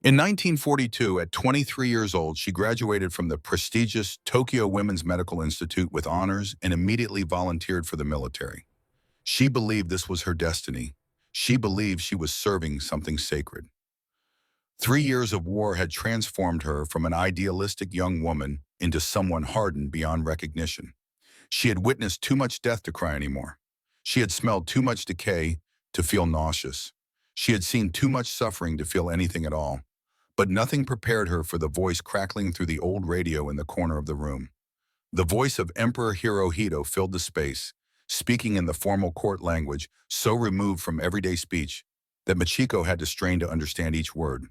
In 1942, at 23 years old, she graduated from the prestigious Tokyo Women's Medical Institute with honors and immediately volunteered for the military. She believed this was her destiny. She believed she was serving something sacred. 3 years of war had transformed her from an idealistic young woman into someone hardened beyond recognition. She had witnessed too much death to cry anymore. She had smelled too much decay to feel nauseous. She had seen too much suffering to feel anything at all. But nothing prepared her for the voice crackling through the old radio in the corner of the room. The voice of Emperor Hirohito filled the space, speaking in the formal court language so removed from everyday speech that Machiko had to strain to understand each word.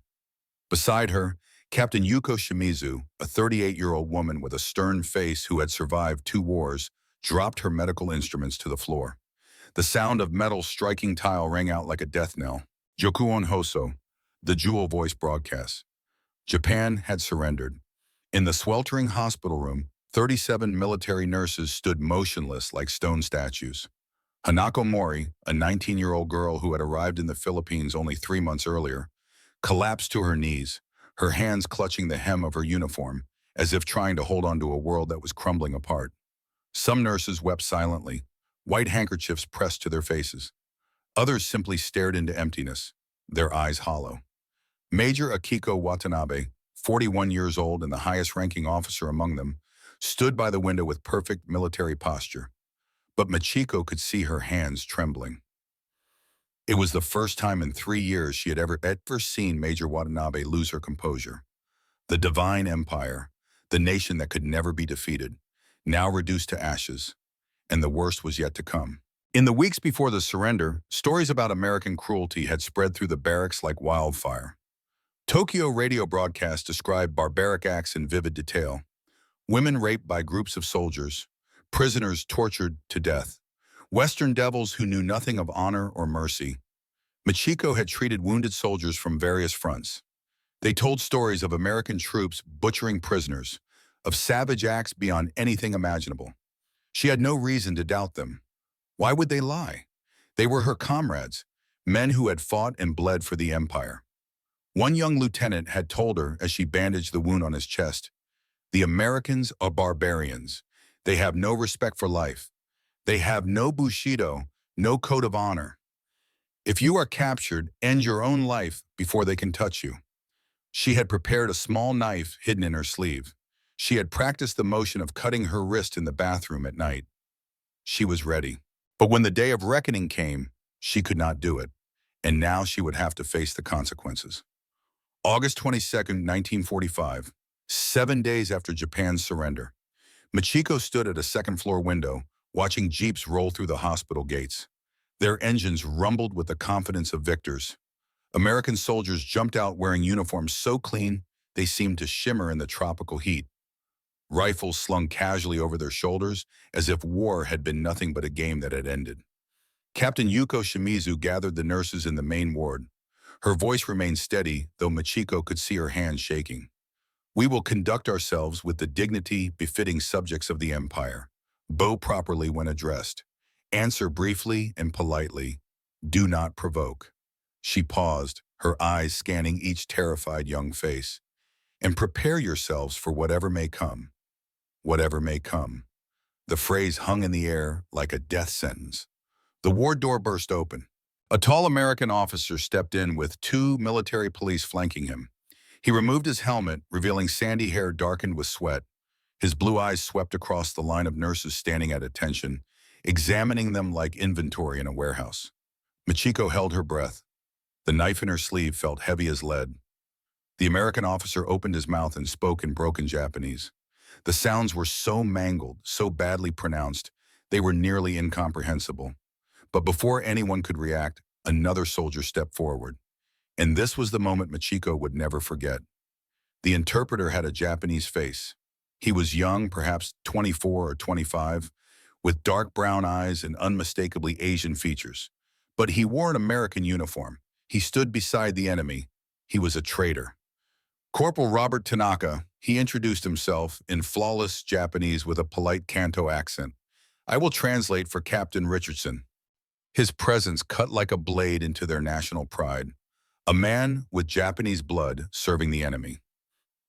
Beside her, Captain Yuko Shimizu, a 38-year-old woman with a stern face who had survived 2 wars, dropped her medical instruments to the floor. The sound of metal striking tile rang out like a death knell. Jokuon Hoso, the jewel voice broadcast. Japan had surrendered. In the sweltering hospital room, 37 military nurses stood motionless like stone statues. Hanako Mori, a 19-year-old girl who had arrived in the Philippines only 3 months earlier, collapsed to her knees, her hands clutching the hem of her uniform, as if trying to hold on to a world that was crumbling apart. Some nurses wept silently, white handkerchiefs pressed to their faces. Others simply stared into emptiness, their eyes hollow. Major Akiko Watanabe, 41 years old and the highest-ranking officer among them, stood by the window with perfect military posture. But Machiko could see her hands trembling. It was the first time in 3 years she had ever seen Major Watanabe lose her composure. The divine empire, the nation that could never be defeated, now reduced to ashes, and the worst was yet to come. In the weeks before the surrender, stories about American cruelty had spread through the barracks like wildfire. Tokyo radio broadcasts described barbaric acts in vivid detail. Women raped by groups of soldiers, prisoners tortured to death, Western devils who knew nothing of honor or mercy. Machiko had treated wounded soldiers from various fronts. They told stories of American troops butchering prisoners, of savage acts beyond anything imaginable. She had no reason to doubt them. Why would they lie? They were her comrades, men who had fought and bled for the empire. One young lieutenant had told her as she bandaged the wound on his chest, "The Americans are barbarians. They have no respect for life. They have no bushido, no code of honor. If you are captured, end your own life before they can touch you." She had prepared a small knife hidden in her sleeve. She had practiced the motion of cutting her wrist in the bathroom at night. She was ready. But when the day of reckoning came, she could not do it, and now she would have to face the consequences. August 22nd, 1945, 7 days after Japan's surrender. Machiko stood at a second-floor window, watching jeeps roll through the hospital gates. Their engines rumbled with the confidence of victors. American soldiers jumped out wearing uniforms so clean they seemed to shimmer in the tropical heat. Rifles slung casually over their shoulders as if war had been nothing but a game that had ended. Captain Yuko Shimizu gathered the nurses in the main ward. Her voice remained steady, though Machiko could see her hands shaking. "We will conduct ourselves with the dignity befitting subjects of the empire. Bow properly when addressed. Answer briefly and politely. Do not provoke." She paused, her eyes scanning each terrified young face. "And prepare yourselves for whatever may come. Whatever may come." The phrase hung in the air like a death sentence. The ward door burst open. A tall American officer stepped in with 2 military police flanking him. He removed his helmet, revealing sandy hair darkened with sweat. His blue eyes swept across the line of nurses standing at attention, examining them like inventory in a warehouse. Machiko held her breath. The knife in her sleeve felt heavy as lead. The American officer opened his mouth and spoke in broken Japanese. The sounds were so mangled, so badly pronounced, they were nearly incomprehensible. But before anyone could react, another soldier stepped forward. And this was the moment Machiko would never forget. The interpreter had a Japanese face. He was young, perhaps 24 or 25, with dark brown eyes and unmistakably Asian features. But he wore an American uniform. He stood beside the enemy. He was a traitor. Corporal Robert Tanaka, he introduced himself in flawless Japanese with a polite Kanto accent. "I will translate for Captain Richardson." His presence cut like a blade into their national pride. A man with Japanese blood serving the enemy.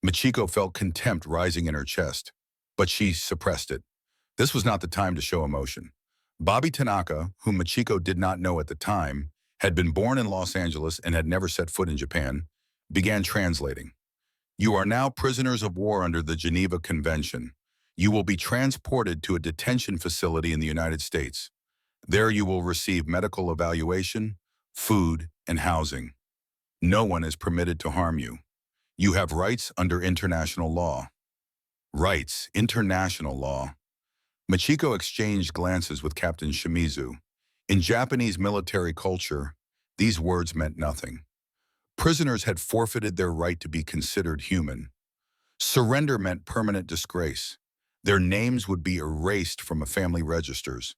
Michiko felt contempt rising in her chest, but she suppressed it. This was not the time to show emotion. Bobby Tanaka, whom Michiko did not know at the time, had been born in Los Angeles and had never set foot in Japan, began translating. You are now prisoners of war under the Geneva Convention. You will be transported to a detention facility in the United States. There you will receive medical evaluation, food, and housing. No one is permitted to harm you. You have rights under international law. Rights, international law. Michiko exchanged glances with Captain Shimizu. In Japanese military culture, these words meant nothing. Prisoners had forfeited their right to be considered human. Surrender meant permanent disgrace. Their names would be erased from family registers.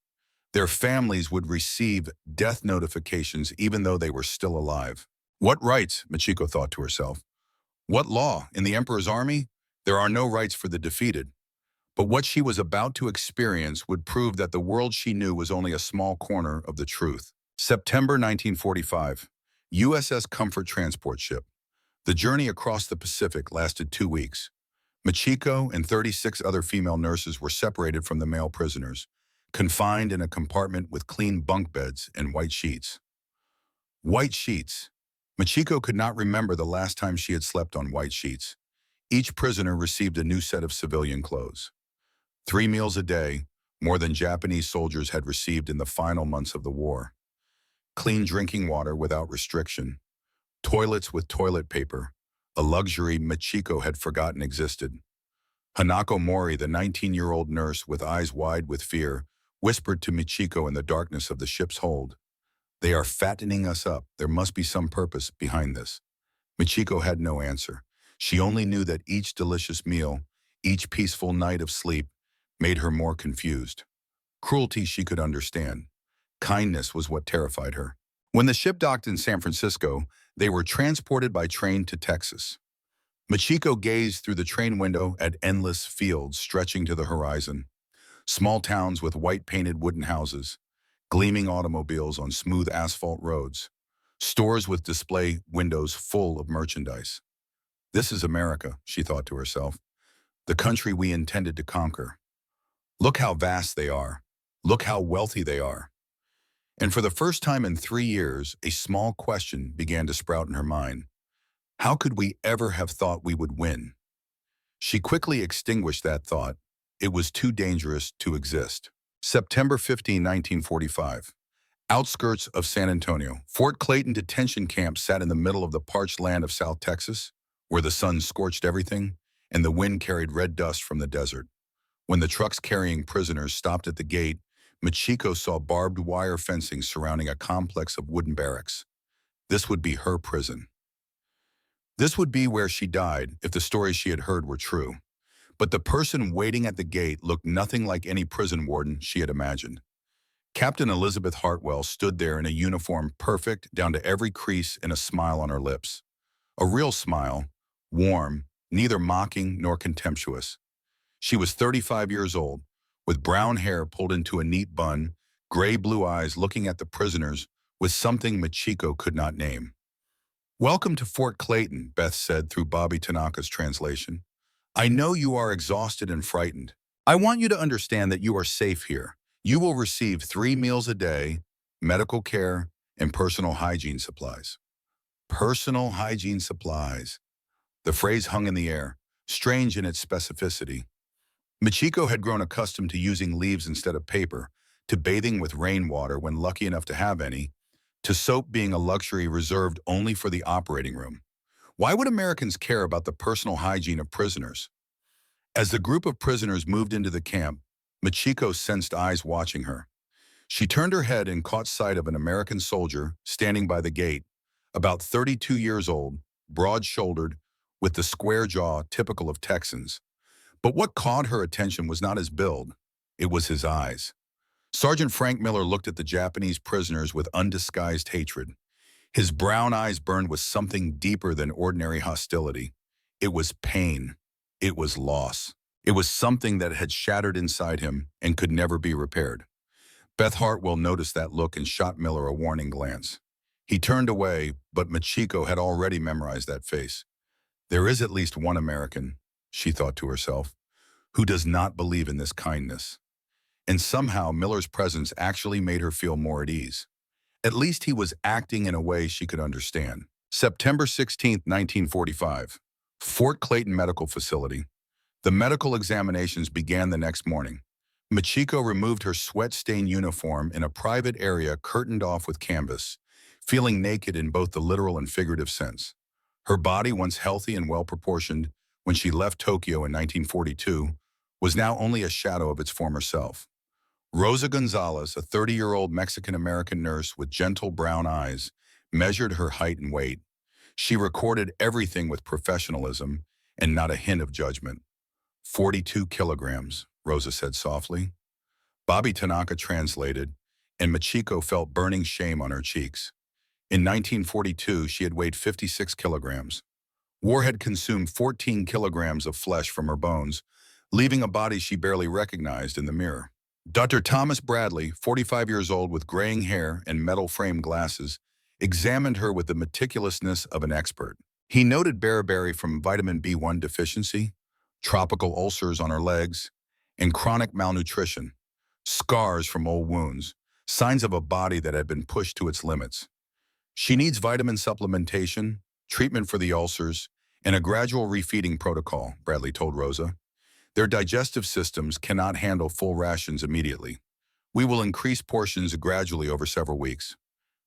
Their families would receive death notifications even though they were still alive. What rights, Michiko thought to herself. What law? In the Emperor's army, there are no rights for the defeated. But what she was about to experience would prove that the world she knew was only a small corner of the truth. September 1945, USS Comfort transport ship. The journey across the Pacific lasted 2 weeks. Michiko and 36 other female nurses were separated from the male prisoners, confined in a compartment with clean bunk beds and white sheets. White sheets. Michiko could not remember the last time she had slept on white sheets. Each prisoner received a new set of civilian clothes. 3 meals a day, more than Japanese soldiers had received in the final months of the war. Clean drinking water without restriction. Toilets with toilet paper, a luxury Michiko had forgotten existed. Hanako Mori, the 19-year-old nurse with eyes wide with fear, whispered to Michiko in the darkness of the ship's hold. They are fattening us up. There must be some purpose behind this. Michiko had no answer. She only knew that each delicious meal, each peaceful night of sleep, made her more confused. Cruelty she could understand. Kindness was what terrified her. When the ship docked in San Francisco, they were transported by train to Texas. Michiko gazed through the train window at endless fields stretching to the horizon. Small towns with white-painted wooden houses, gleaming automobiles on smooth asphalt roads, stores with display windows full of merchandise. This is America, she thought to herself, the country we intended to conquer. Look how vast they are. Look how wealthy they are. And for the first time in 3 years, a small question began to sprout in her mind. How could we ever have thought we would win? She quickly extinguished that thought. It was too dangerous to exist. September 15, 1945. Outskirts of San Antonio. Fort Clayton detention camp sat in the middle of the parched land of South Texas, where the sun scorched everything and the wind carried red dust from the desert. When the trucks carrying prisoners stopped at the gate, Michiko saw barbed wire fencing surrounding a complex of wooden barracks. This would be her prison. This would be where she died if the stories she had heard were true. But the person waiting at the gate looked nothing like any prison warden she had imagined. Captain Elizabeth Hartwell stood there in a uniform perfect down to every crease and a smile on her lips. A real smile, warm, neither mocking nor contemptuous. She was 35 years old, with brown hair pulled into a neat bun, gray-blue eyes looking at the prisoners with something Michiko could not name. "Welcome to Fort Clayton," Beth said through Bobby Tanaka's translation. "I know you are exhausted and frightened. I want you to understand that you are safe here. You will receive 3 meals a day, medical care, and personal hygiene supplies." Personal hygiene supplies. The phrase hung in the air, strange in its specificity. Michiko had grown accustomed to using leaves instead of paper, to bathing with rainwater when lucky enough to have any, to soap being a luxury reserved only for the operating room. Why would Americans care about the personal hygiene of prisoners? As the group of prisoners moved into the camp, Michiko sensed eyes watching her. She turned her head and caught sight of an American soldier standing by the gate, about 32 years old, broad-shouldered, with the square jaw typical of Texans. But what caught her attention was not his build, it was his eyes. Sergeant Frank Miller looked at the Japanese prisoners with undisguised hatred. His brown eyes burned with something deeper than ordinary hostility. It was pain. It was loss. It was something that had shattered inside him and could never be repaired. Beth Hartwell noticed that look and shot Miller a warning glance. He turned away, but Machiko had already memorized that face. There is at least one American, she thought to herself, who does not believe in this kindness. And somehow Miller's presence actually made her feel more at ease. At least he was acting in a way she could understand. September 16, 1945. Fort Clayton Medical Facility. The medical examinations began the next morning. Machiko removed her sweat-stained uniform in a private area curtained off with canvas, feeling naked in both the literal and figurative sense. Her body, once healthy and well-proportioned when she left Tokyo in 1942, was now only a shadow of its former self. Rosa Gonzalez, a 30-year-old Mexican-American nurse with gentle brown eyes, measured her height and weight. She recorded everything with professionalism and not a hint of judgment. 42 kilograms, Rosa said softly. Bobby Tanaka translated, and Machiko felt burning shame on her cheeks. In 1942, she had weighed 56 kilograms. War had consumed 14 kilograms of flesh from her bones, leaving a body she barely recognized in the mirror. Dr. Thomas Bradley, 45 years old with graying hair and metal-framed glasses, examined her with the meticulousness of an expert. He noted beriberi from vitamin B1 deficiency, tropical ulcers on her legs, and chronic malnutrition, scars from old wounds, signs of a body that had been pushed to its limits. She needs vitamin supplementation, treatment for the ulcers, and a gradual refeeding protocol, Bradley told Rosa. Their digestive systems cannot handle full rations immediately. We will increase portions gradually over several weeks.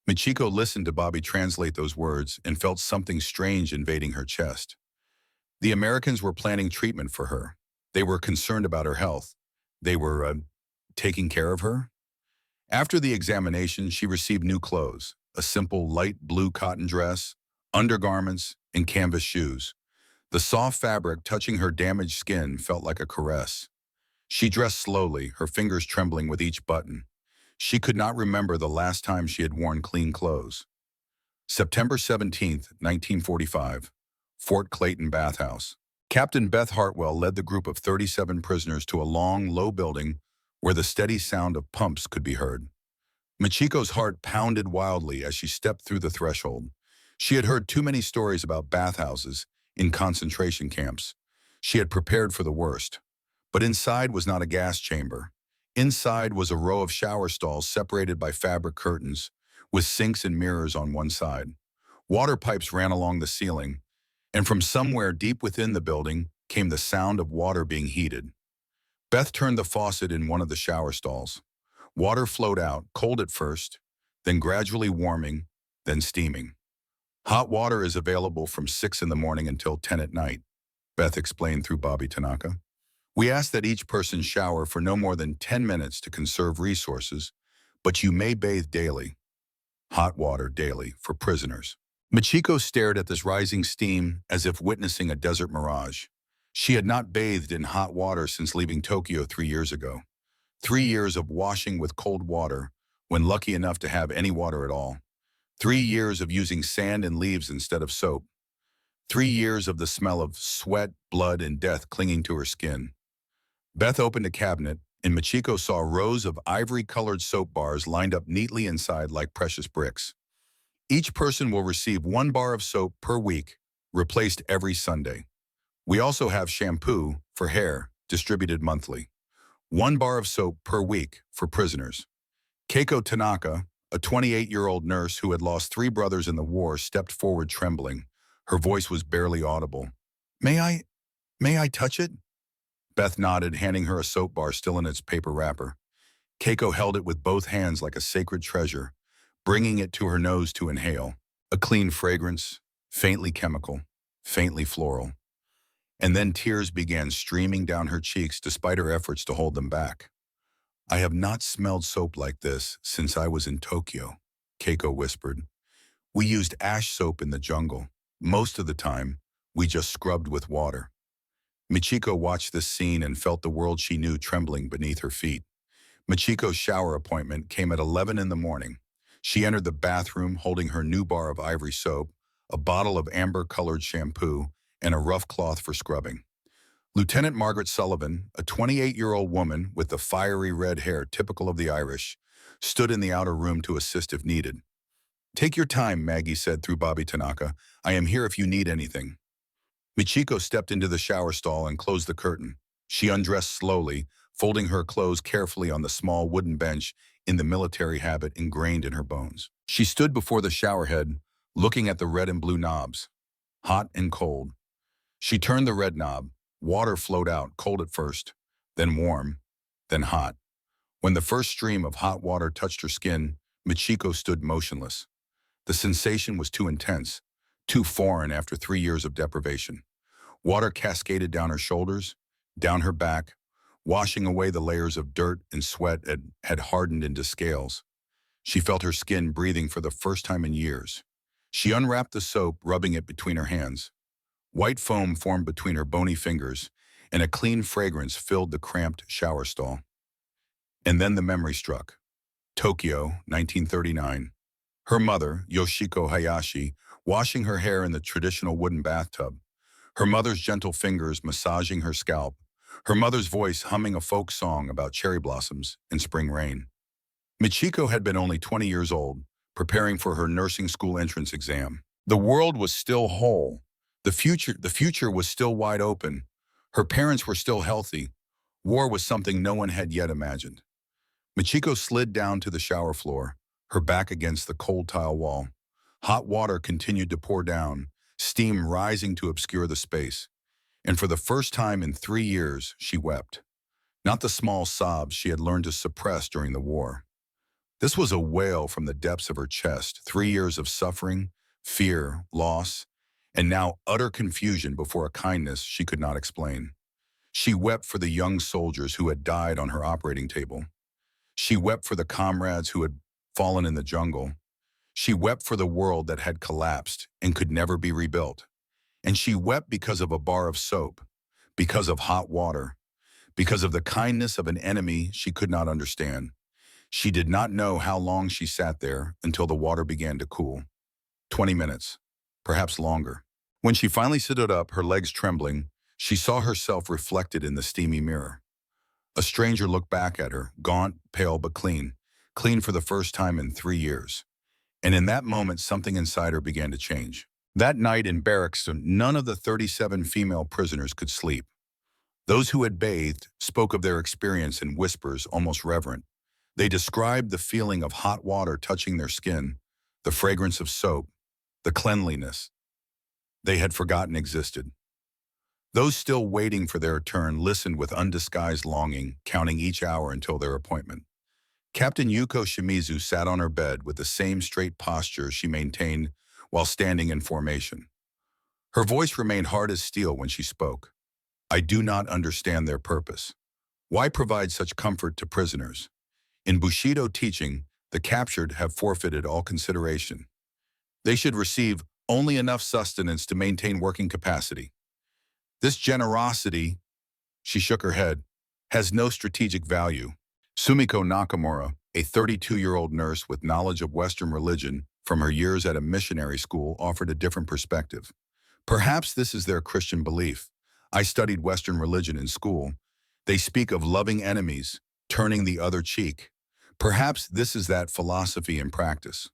Machiko listened to Bobby translate those words and felt something strange invading her chest. The Americans were planning treatment for her. They were concerned about her health. They were taking care of her. After the examination, she received new clothes, a simple light blue cotton dress, undergarments, and canvas shoes. The soft fabric touching her damaged skin felt like a caress. She dressed slowly, her fingers trembling with each button. She could not remember the last time she had worn clean clothes. September 17, 1945. Fort Clayton Bathhouse. Captain Beth Hartwell led the group of 37 prisoners to a long, low building where the steady sound of pumps could be heard. Machiko's heart pounded wildly as she stepped through the threshold. She had heard too many stories about bathhouses in concentration camps. She had prepared for the worst. But inside was not a gas chamber. Inside was a row of shower stalls separated by fabric curtains, with sinks and mirrors on one side. Water pipes ran along the ceiling, and from somewhere deep within the building came the sound of water being heated. Beth turned the faucet in one of the shower stalls. Water flowed out, cold at first, then gradually warming, then steaming. Hot water is available from 6 in the morning until 10 at night, Beth explained through Bobby Tanaka. We ask that each person shower for no more than 10 minutes to conserve resources, but you may bathe daily. Hot water daily for prisoners. Machiko stared at this rising steam as if witnessing a desert mirage. She had not bathed in hot water since leaving Tokyo 3 years ago. 3 years of washing with cold water, when lucky enough to have any water at all. 3 years of using sand and leaves instead of soap. 3 years of the smell of sweat, blood, and death clinging to her skin. Beth opened a cabinet, and Machiko saw rows of ivory-colored soap bars lined up neatly inside like precious bricks. Each person will receive 1 bar of soap per week, replaced every Sunday. We also have shampoo for hair, distributed monthly. 1 bar of soap per week for prisoners. Keiko Tanaka, a 28-year-old nurse who had lost 3 brothers in the war, stepped forward trembling. Her voice was barely audible. May I touch it? Beth nodded, handing her a soap bar still in its paper wrapper. Keiko held it with both hands like a sacred treasure, bringing it to her nose to inhale. A clean fragrance, faintly chemical, faintly floral. And then tears began streaming down her cheeks despite her efforts to hold them back. I have not smelled soap like this since I was in Tokyo, Keiko whispered. We used ash soap in the jungle. Most of the time, we just scrubbed with water. Michiko watched this scene and felt the world she knew trembling beneath her feet. Michiko's shower appointment came at 11 in the morning. She entered the bathroom holding her new bar of ivory soap, a bottle of amber-colored shampoo, and a rough cloth for scrubbing. Lieutenant Margaret Sullivan, a 28-year-old woman with the fiery red hair typical of the Irish, stood in the outer room to assist if needed. Take your time, Maggie said through Bobby Tanaka. I am here if you need anything. Michiko stepped into the shower stall and closed the curtain. She undressed slowly, folding her clothes carefully on the small wooden bench in the military habit ingrained in her bones. She stood before the showerhead, looking at the red and blue knobs, hot and cold. She turned the red knob. Water flowed out, cold at first, then warm, then hot. When the first stream of hot water touched her skin, Michiko stood motionless. The sensation was too intense, too foreign after 3 years of deprivation. Water cascaded down her shoulders, down her back, washing away the layers of dirt and sweat that had hardened into scales. She felt her skin breathing for the first time in years. She unwrapped the soap, rubbing it between her hands. White foam formed between her bony fingers, and a clean fragrance filled the cramped shower stall. And then the memory struck. Tokyo, 1939. Her mother, Yoshiko Hayashi, washing her hair in the traditional wooden bathtub. Her mother's gentle fingers massaging her scalp. Her mother's voice humming a folk song about cherry blossoms and spring rain. Michiko had been only 20 years old, preparing for her nursing school entrance exam. The world was still whole. The future was still wide open. Her parents were still healthy. War was something no one had yet imagined. Michiko slid down to the shower floor, her back against the cold tile wall. Hot water continued to pour down, steam rising to obscure the space. And for the first time in 3 years, she wept. Not the small sobs she had learned to suppress during the war. This was a wail from the depths of her chest, 3 years of suffering, fear, loss, and now utter confusion before a kindness she could not explain. She wept for the young soldiers who had died on her operating table. She wept for the comrades who had fallen in the jungle. She wept for the world that had collapsed and could never be rebuilt. And she wept because of a bar of soap, because of hot water, because of the kindness of an enemy she could not understand. She did not know how long she sat there until the water began to cool. 20 minutes, perhaps longer. When she finally stood up, her legs trembling, she saw herself reflected in the steamy mirror. A stranger looked back at her, gaunt, pale, but clean for the first time in 3 years. And in that moment, something inside her began to change. That night in barracks, none of the 37 female prisoners could sleep. Those who had bathed spoke of their experience in whispers, almost reverent. They described the feeling of hot water touching their skin, the fragrance of soap, the cleanliness they had forgotten existed. Those still waiting for their turn listened with undisguised longing, counting each hour until their appointment. Captain Yuko Shimizu sat on her bed with the same straight posture she maintained while standing in formation. Her voice remained hard as steel when she spoke. I do not understand their purpose. Why provide such comfort to prisoners? In Bushido teaching, the captured have forfeited all consideration. They should receive only enough sustenance to maintain working capacity. This generosity, she shook her head, has no strategic value. Sumiko Nakamura, a 32-year-old nurse with knowledge of Western religion from her years at a missionary school, offered a different perspective. Perhaps this is their Christian belief. I studied Western religion in school. They speak of loving enemies, turning the other cheek. Perhaps this is that philosophy in practice.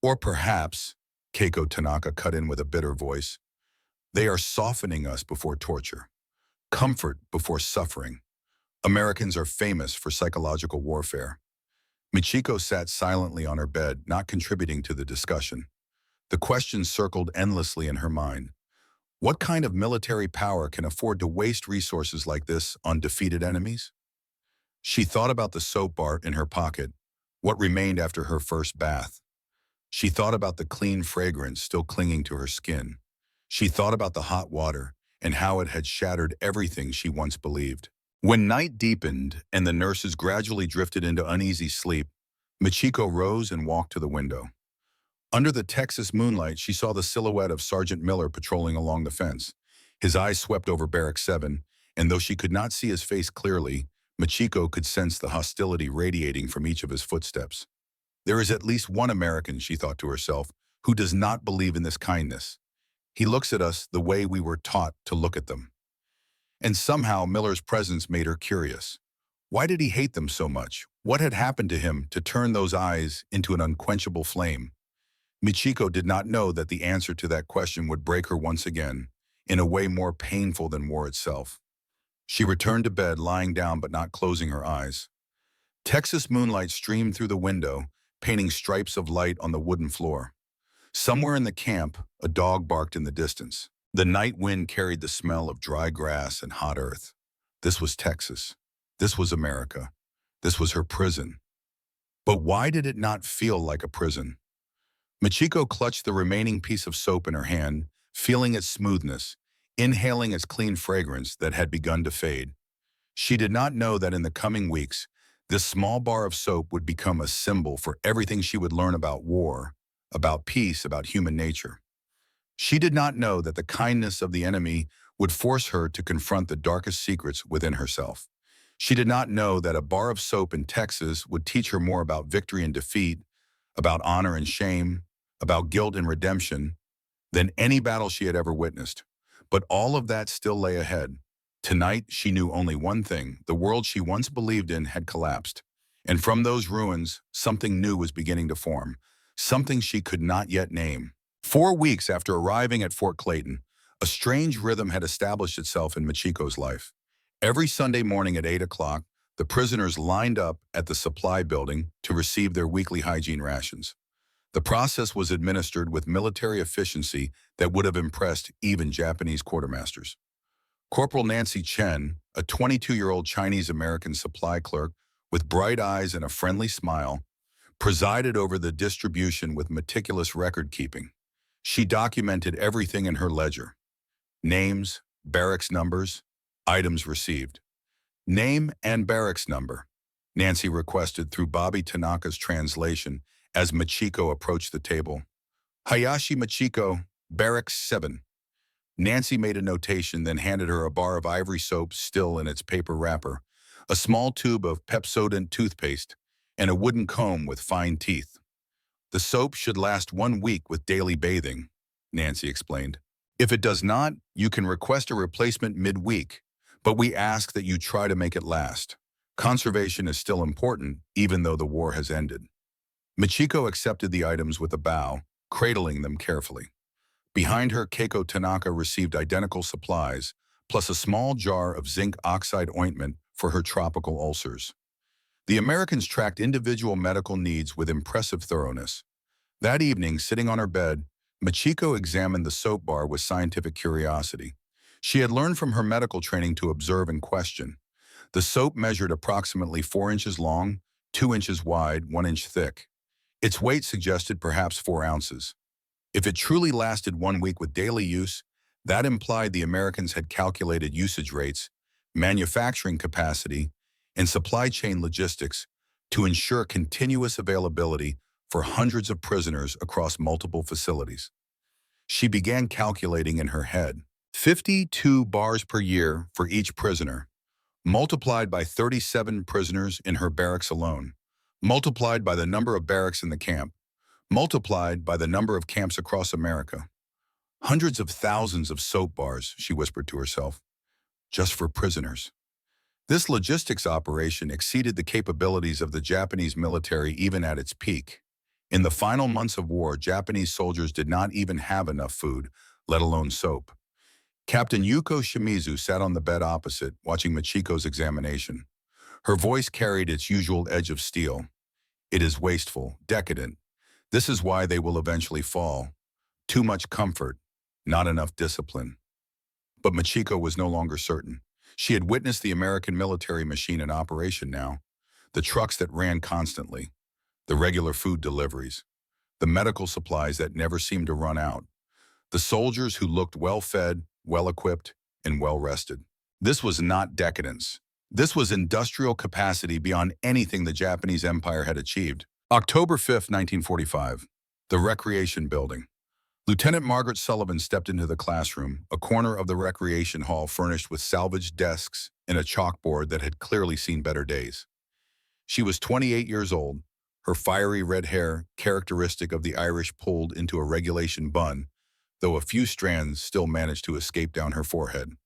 Or perhaps, Keiko Tanaka cut in with a bitter voice, they are softening us before torture, comfort before suffering. Americans are famous for psychological warfare. Michiko sat silently on her bed, not contributing to the discussion. The question circled endlessly in her mind. What kind of military power can afford to waste resources like this on defeated enemies? She thought about the soap bar in her pocket, what remained after her first bath. She thought about the clean fragrance still clinging to her skin. She thought about the hot water and how it had shattered everything she once believed. When night deepened and the nurses gradually drifted into uneasy sleep, Michiko rose and walked to the window. Under the Texas moonlight, she saw the silhouette of Sergeant Miller patrolling along the fence. His eyes swept over Barrack 7, and though she could not see his face clearly, Michiko could sense the hostility radiating from each of his footsteps. There is at least one American, she thought to herself, who does not believe in this kindness. He looks at us the way we were taught to look at them. And somehow Miller's presence made her curious. Why did he hate them so much? What had happened to him to turn those eyes into an unquenchable flame? Michiko did not know that the answer to that question would break her once again, in a way more painful than war itself. She returned to bed, lying down but not closing her eyes. Texas moonlight streamed through the window, painting stripes of light on the wooden floor. Somewhere in the camp, a dog barked in the distance. The night wind carried the smell of dry grass and hot earth. This was Texas. This was America. This was her prison. But why did it not feel like a prison? Michiko clutched the remaining piece of soap in her hand, feeling its smoothness, inhaling its clean fragrance that had begun to fade. She did not know that in the coming weeks, this small bar of soap would become a symbol for everything she would learn about war, about peace, about human nature. She did not know that the kindness of the enemy would force her to confront the darkest secrets within herself. She did not know that a bar of soap in Texas would teach her more about victory and defeat, about honor and shame, about guilt and redemption, than any battle she had ever witnessed. But all of that still lay ahead. Tonight, she knew only one thing: the world she once believed in had collapsed. And from those ruins, something new was beginning to form, something she could not yet name. 4 weeks after arriving at Fort Clayton, a strange rhythm had established itself in Michiko's life. Every Sunday morning at 8 o'clock, the prisoners lined up at the supply building to receive their weekly hygiene rations. The process was administered with military efficiency that would have impressed even Japanese quartermasters. Corporal Nancy Chen, a 22-year-old Chinese-American supply clerk with bright eyes and a friendly smile, presided over the distribution with meticulous record-keeping. She documented everything in her ledger: names, barracks numbers, items received. "Name and barracks number," Nancy requested through Bobby Tanaka's translation as Michiko approached the table. "Hayashi Michiko, barracks 7. Nancy made a notation, then handed her a bar of ivory soap still in its paper wrapper, a small tube of Pepsodent toothpaste, and a wooden comb with fine teeth. "The soap should last 1 week with daily bathing," Nancy explained. "If it does not, you can request a replacement mid-week, but we ask that you try to make it last. Conservation is still important, even though the war has ended." Michiko accepted the items with a bow, cradling them carefully. Behind her, Keiko Tanaka received identical supplies, plus a small jar of zinc oxide ointment for her tropical ulcers. The Americans tracked individual medical needs with impressive thoroughness. That evening, sitting on her bed, Michiko examined the soap bar with scientific curiosity. She had learned from her medical training to observe and question. The soap measured approximately 4 inches long, 2 inches wide, 1 inch thick. Its weight suggested perhaps 4 ounces. If it truly lasted 1 week with daily use, that implied the Americans had calculated usage rates, manufacturing capacity, and supply chain logistics to ensure continuous availability for hundreds of prisoners across multiple facilities. She began calculating in her head: 52 bars per year for each prisoner, multiplied by 37 prisoners in her barracks alone, multiplied by the number of barracks in the camp, multiplied by the number of camps across America. Hundreds of thousands of soap bars, she whispered to herself, just for prisoners. This logistics operation exceeded the capabilities of the Japanese military even at its peak. In the final months of war, Japanese soldiers did not even have enough food, let alone soap. Captain Yuko Shimizu sat on the bed opposite, watching Michiko's examination. Her voice carried its usual edge of steel. "It is wasteful, decadent. This is why they will eventually fall. Too much comfort, not enough discipline." But Michiko was no longer certain. She had witnessed the American military machine in operation now. The trucks that ran constantly, the regular food deliveries, the medical supplies that never seemed to run out, the soldiers who looked well-fed, well-equipped, and well-rested. This was not decadence. This was industrial capacity beyond anything the Japanese Empire had achieved. October 5, 1945. The Recreation Building. Lieutenant Margaret Sullivan stepped into the classroom, a corner of the recreation hall furnished with salvaged desks and a chalkboard that had clearly seen better days. She was 28 years old, her fiery red hair, characteristic of the Irish, pulled into a regulation bun, though a few strands still managed to escape down her forehead.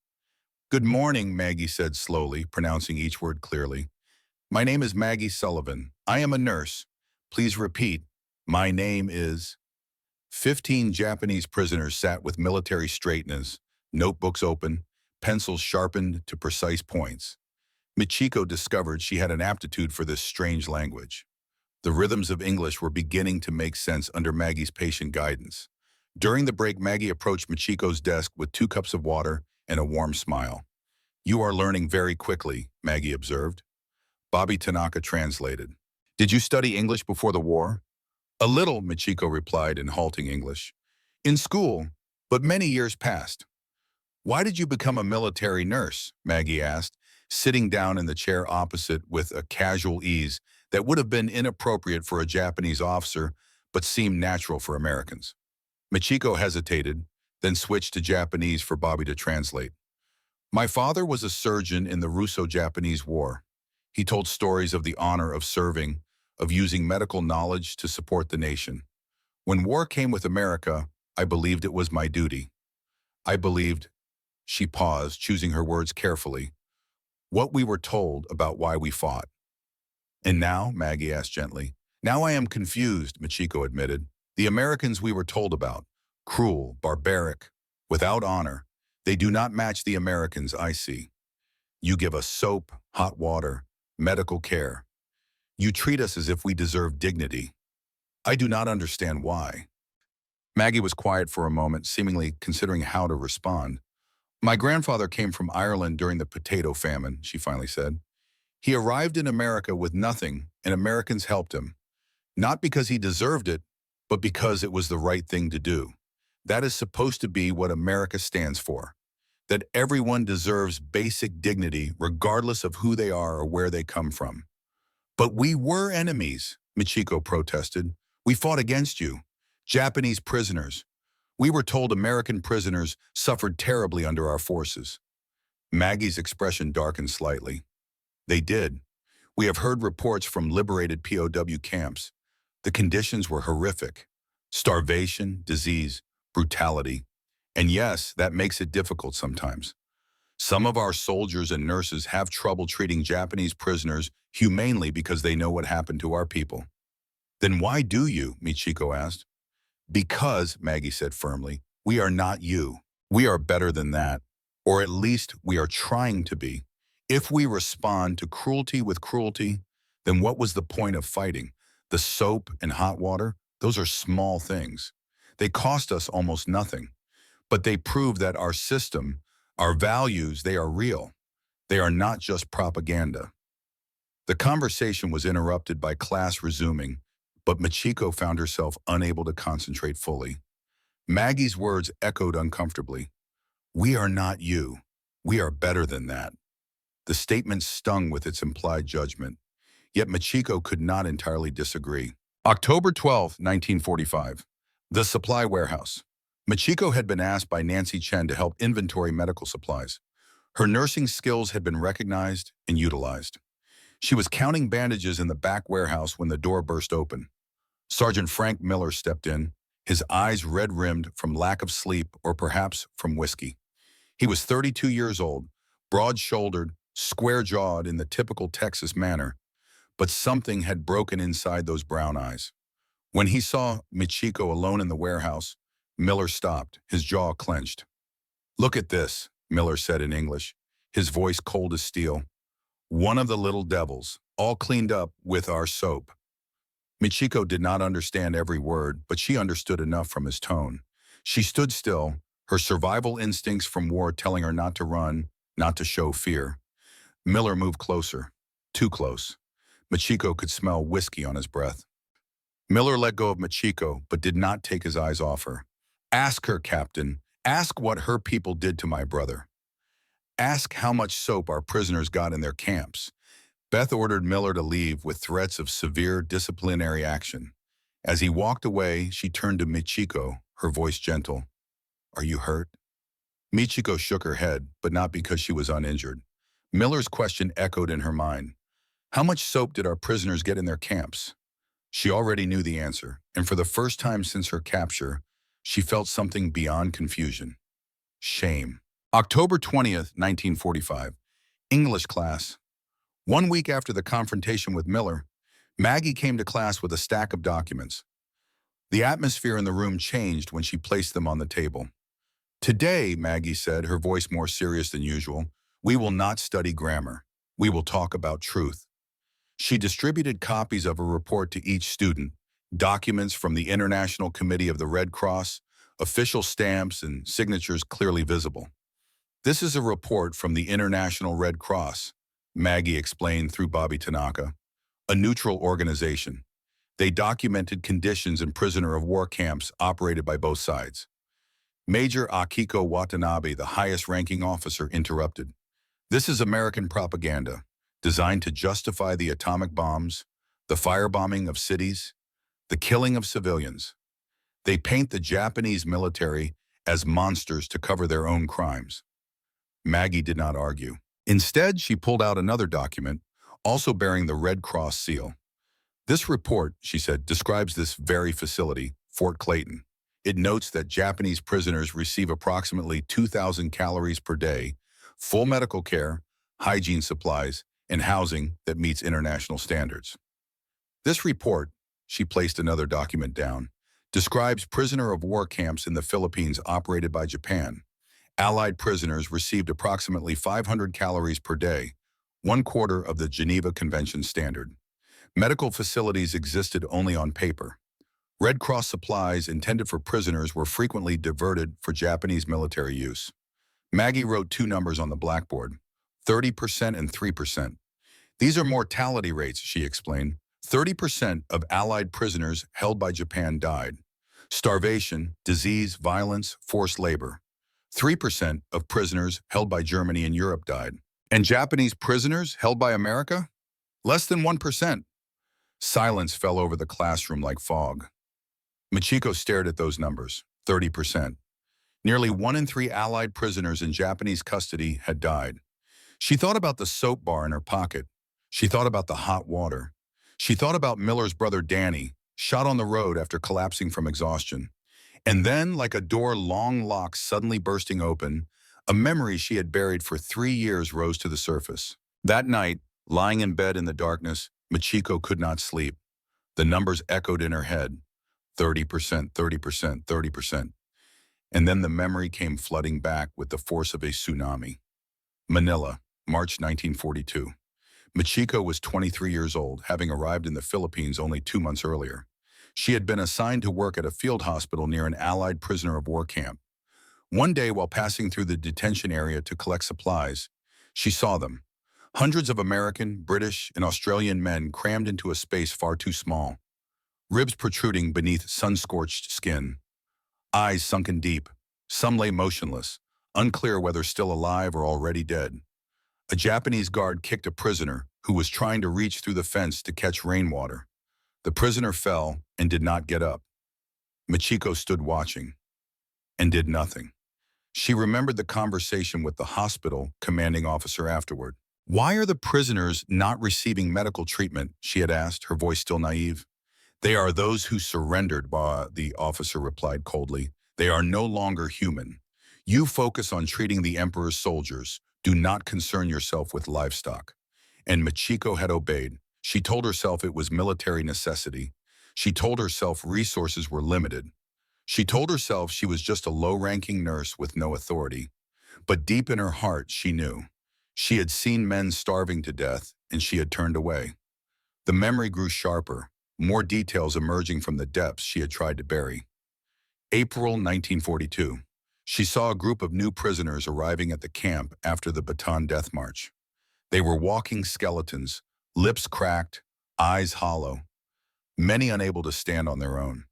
"Good morning," Maggie said slowly, pronouncing each word clearly. "My name is Maggie Sullivan. I am a nurse. Please repeat. My name is..." 15 Japanese prisoners sat with military straightness, notebooks open, pencils sharpened to precise points. Michiko discovered she had an aptitude for this strange language. The rhythms of English were beginning to make sense under Maggie's patient guidance. During the break, Maggie approached Michiko's desk with 2 cups of water and a warm smile. "You are learning very quickly," Maggie observed. Bobby Tanaka translated. "Did you study English before the war?" "A little," Michiko replied in halting English. "In school, but many years passed." "Why did you become a military nurse?" Maggie asked, sitting down in the chair opposite with a casual ease that would have been inappropriate for a Japanese officer but seemed natural for Americans. Michiko hesitated, then switched to Japanese for Bobby to translate. "My father was a surgeon in the Russo-Japanese War. He told stories of the honor of serving, of using medical knowledge to support the nation. When war came with America, I believed it was my duty. I believed," she paused, choosing her words carefully, "what we were told about why we fought." "And now?" Maggie asked gently. "Now I am confused," Michiko admitted. "The Americans we were told about, cruel, barbaric, without honor, they do not match the Americans I see. You give us soap, hot water, medical care. You treat us as if we deserve dignity. I do not understand why." Maggie was quiet for a moment, seemingly considering how to respond. "My grandfather came from Ireland during the potato famine," she finally said. "He arrived in America with nothing, and Americans helped him. Not because he deserved it, but because it was the right thing to do. That is supposed to be what America stands for. That everyone deserves basic dignity regardless of who they are or where they come from." "But we were enemies," Michiko protested. "We fought against you. Japanese prisoners. We were told American prisoners suffered terribly under our forces." Maggie's expression darkened slightly. "They did. We have heard reports from liberated POW camps. The conditions were horrific. Starvation, disease, brutality. And yes, that makes it difficult sometimes. Some of our soldiers and nurses have trouble treating Japanese prisoners humanely because they know what happened to our people." "Then why do you?" Michiko asked. "Because," Maggie said firmly, "we are not you. We are better than that. Or at least we are trying to be. If we respond to cruelty with cruelty, then what was the point of fighting? The soap and hot water, those are small things. They cost us almost nothing. But they prove that our system, our values, they are real. They are not just propaganda." The conversation was interrupted by class resuming, but Michiko found herself unable to concentrate fully. Maggie's words echoed uncomfortably. "We are not you. We are better than that." The statement stung with its implied judgment, yet Michiko could not entirely disagree. October 12, 1945. The supply warehouse. Michiko had been asked by Nancy Chen to help inventory medical supplies. Her nursing skills had been recognized and utilized. She was counting bandages in the back warehouse when the door burst open. Sergeant Frank Miller stepped in, his eyes red-rimmed from lack of sleep or perhaps from whiskey. He was 32 years old, broad-shouldered, square-jawed in the typical Texas manner, but something had broken inside those brown eyes. When he saw Michiko alone in the warehouse, Miller stopped, his jaw clenched. "Look at this," Miller said in English, his voice cold as steel. "One of the little devils, all cleaned up with our soap." Michiko did not understand every word, but she understood enough from his tone. She stood still, her survival instincts from war telling her not to run, not to show fear. Miller moved closer, too close. Michiko could smell whiskey on his breath. Miller let go of Michiko, but did not take his eyes off her. "Ask her, Captain. Ask what her people did to my brother. Ask how much soap our prisoners got in their camps." Beth ordered Miller to leave with threats of severe disciplinary action. As he walked away, she turned to Michiko, her voice gentle. "Are you hurt?" Michiko shook her head, but not because she was uninjured. Miller's question echoed in her mind. How much soap did our prisoners get in their camps? She already knew the answer, and for the first time since her capture, she felt something beyond confusion. Shame. October 20th, 1945. English class. 1 week after the confrontation with Miller, Maggie came to class with a stack of documents. The atmosphere in the room changed when she placed them on the table. Today, Maggie said, her voice more serious than usual, we will not study grammar. We will talk about truth. She distributed copies of a report to each student, documents from the International Committee of the Red Cross, official stamps and signatures clearly visible. This is a report from the International Red Cross, Maggie explained through Bobby Tanaka, a neutral organization. They documented conditions in prisoner of war camps operated by both sides. Major Akiko Watanabe, the highest-ranking officer, interrupted. This is American propaganda, designed to justify the atomic bombs, the firebombing of cities, the killing of civilians. They paint the Japanese military as monsters to cover their own crimes. Maggie did not argue. Instead, she pulled out another document, also bearing the Red Cross seal. This report, she said, describes this very facility, Fort Clayton. It notes that Japanese prisoners receive approximately 2,000 calories per day, full medical care, hygiene supplies, and housing that meets international standards. This report, she placed another document down, describes prisoner of war camps in the Philippines operated by Japan. Allied prisoners received approximately 500 calories per day, 1/4 of the Geneva Convention standard. Medical facilities existed only on paper. Red Cross supplies intended for prisoners were frequently diverted for Japanese military use. Maggie wrote two numbers on the blackboard, 30% and 3%. These are mortality rates, she explained. 30% of Allied prisoners held by Japan died. Starvation, disease, violence, forced labor. 3% of prisoners held by Germany and Europe died. And Japanese prisoners held by America? Less than 1%. Silence fell over the classroom like fog. Michiko stared at those numbers, 30%. Nearly 1 in 3 Allied prisoners in Japanese custody had died. She thought about the soap bar in her pocket. She thought about the hot water. She thought about Miller's brother Danny, shot on the road after collapsing from exhaustion. And then, like a door long locked suddenly bursting open, a memory she had buried for 3 years rose to the surface. That night, lying in bed in the darkness, Michiko could not sleep. The numbers echoed in her head. 30%, 30%, 30%. And then the memory came flooding back with the force of a tsunami. Manila, March 1942. Michiko was 23 years old, having arrived in the Philippines only 2 months earlier. She had been assigned to work at a field hospital near an Allied prisoner of war camp. One day, while passing through the detention area to collect supplies, she saw them. Hundreds of American, British, and Australian men crammed into a space far too small. Ribs protruding beneath sun-scorched skin. Eyes sunken deep. Some lay motionless, unclear whether still alive or already dead. A Japanese guard kicked a prisoner who was trying to reach through the fence to catch rainwater. The prisoner fell and did not get up. Michiko stood watching and did nothing. She remembered the conversation with the hospital commanding officer afterward. "Why are the prisoners not receiving medical treatment?" she had asked, her voice still naive. "They are those who surrendered," the officer replied coldly. "They are no longer human. You focus on treating the emperor's soldiers. Do not concern yourself with livestock." And Michiko had obeyed. She told herself it was military necessity. She told herself resources were limited. She told herself she was just a low-ranking nurse with no authority. But deep in her heart, she knew. She had seen men starving to death, and she had turned away. The memory grew sharper, more details emerging from the depths she had tried to bury. April 1942. She saw a group of new prisoners arriving at the camp after the Bataan Death March. They were walking skeletons, lips cracked, eyes hollow, many unable to stand on their own.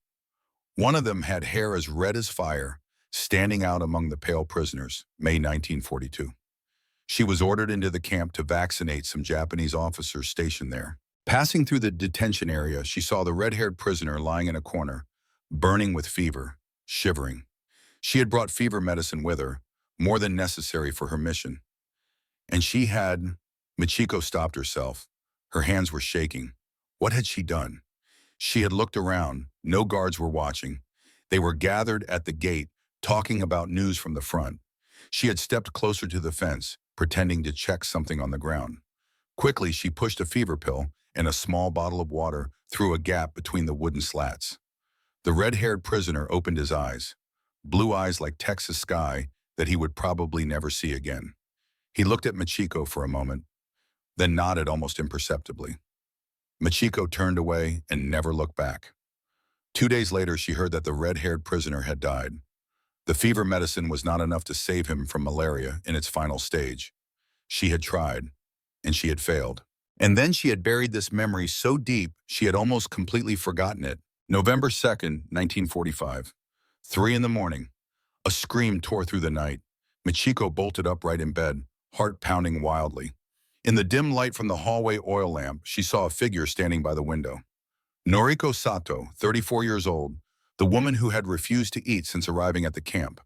One of them had hair as red as fire, standing out among the pale prisoners, May 1942. She was ordered into the camp to vaccinate some Japanese officers stationed there. Passing through the detention area, she saw the red-haired prisoner lying in a corner, burning with fever, shivering. She had brought fever medicine with her, more than necessary for her mission. And she had... Michiko stopped herself. Her hands were shaking. What had she done? She had looked around. No guards were watching. They were gathered at the gate, talking about news from the front. She had stepped closer to the fence, pretending to check something on the ground. Quickly, she pushed a fever pill and a small bottle of water through a gap between the wooden slats. The red-haired prisoner opened his eyes, blue eyes like Texas sky that he would probably never see again. He looked at Machiko for a moment, then nodded almost imperceptibly. Machiko turned away and never looked back. 2 days later, she heard that the red-haired prisoner had died. The fever medicine was not enough to save him from malaria in its final stage. She had tried, and she had failed. And then she had buried this memory so deep she had almost completely forgotten it. November 2nd, 1945. 3 in the morning. A scream tore through the night. Machiko bolted upright in bed, heart pounding wildly. In the dim light from the hallway oil lamp, she saw a figure standing by the window. Noriko Sato, 34 years old, the woman who had refused to eat since arriving at the camp.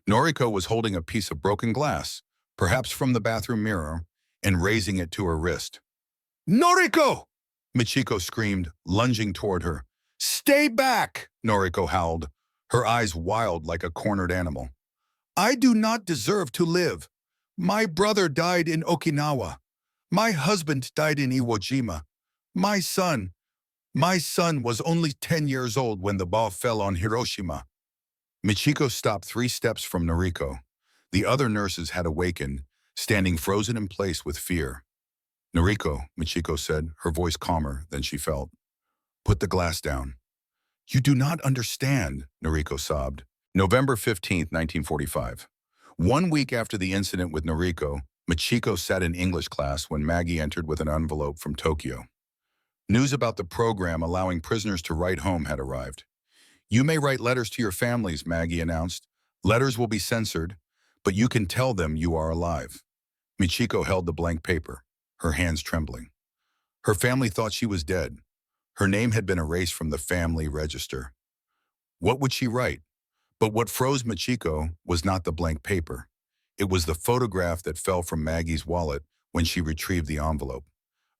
Noriko was holding a piece of broken glass, perhaps from the bathroom mirror, and raising it to her wrist. "Noriko!" Machiko screamed, lunging toward her. "Stay back!" Noriko howled, her eyes wild like a cornered animal. "I do not deserve to live. My brother died in Okinawa. My husband died in Iwo Jima. My son was only 10 years old when the bomb fell on Hiroshima." Michiko stopped 3 steps from Noriko. The other nurses had awakened, standing frozen in place with fear. "Noriko," Michiko said, her voice calmer than she felt. "Put the glass down." "You do not understand," Noriko sobbed. November 15th, 1945. 1 week after the incident with Noriko, Michiko sat in English class when Maggie entered with an envelope from Tokyo. News about the program allowing prisoners to write home had arrived. "You may write letters to your families," Maggie announced. "Letters will be censored, but you can tell them you are alive." Michiko held the blank paper, her hands trembling. Her family thought she was dead. Her name had been erased from the family register. What would she write? But what froze Michiko was not the blank paper. It was the photograph that fell from Maggie's wallet when she retrieved the envelope.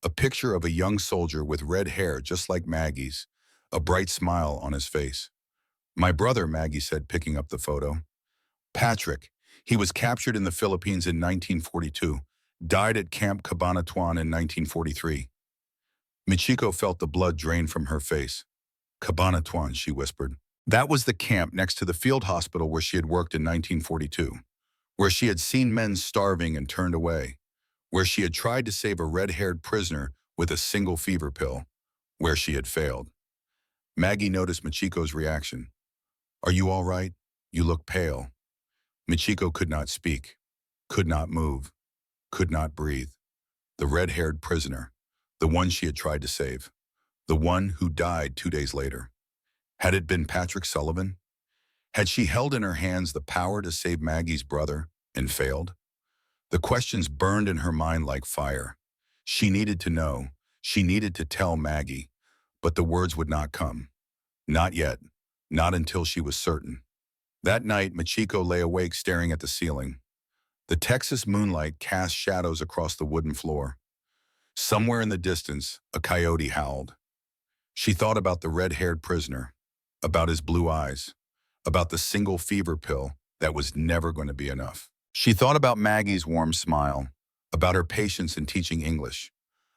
A picture of a young soldier with red hair just like Maggie's, a bright smile on his face. "My brother," Maggie said, picking up the photo. "Patrick. He was captured in the Philippines in 1942, died at Camp Cabanatuan in 1943. Michiko felt the blood drain from her face. "Cabanatuan," she whispered. That was the camp next to the field hospital where she had worked in 1942, where she had seen men starving and turned away, where she had tried to save a red-haired prisoner with a single fever pill, where she had failed. Maggie noticed Michiko's reaction. "Are you all right? You look pale." Michiko could not speak, could not move, could not breathe. The red-haired prisoner, the one she had tried to save, the one who died 2 days later. Had it been Patrick Sullivan? Had she held in her hands the power to save Maggie's brother and failed? The questions burned in her mind like fire. She needed to know. She needed to tell Maggie. But the words would not come. Not yet. Not until she was certain. That night, Michiko lay awake staring at the ceiling. The Texas moonlight cast shadows across the wooden floor. Somewhere in the distance, a coyote howled. She thought about the red-haired prisoner, about his blue eyes, about the single fever pill that was never going to be enough. She thought about Maggie's warm smile, about her patience in teaching English,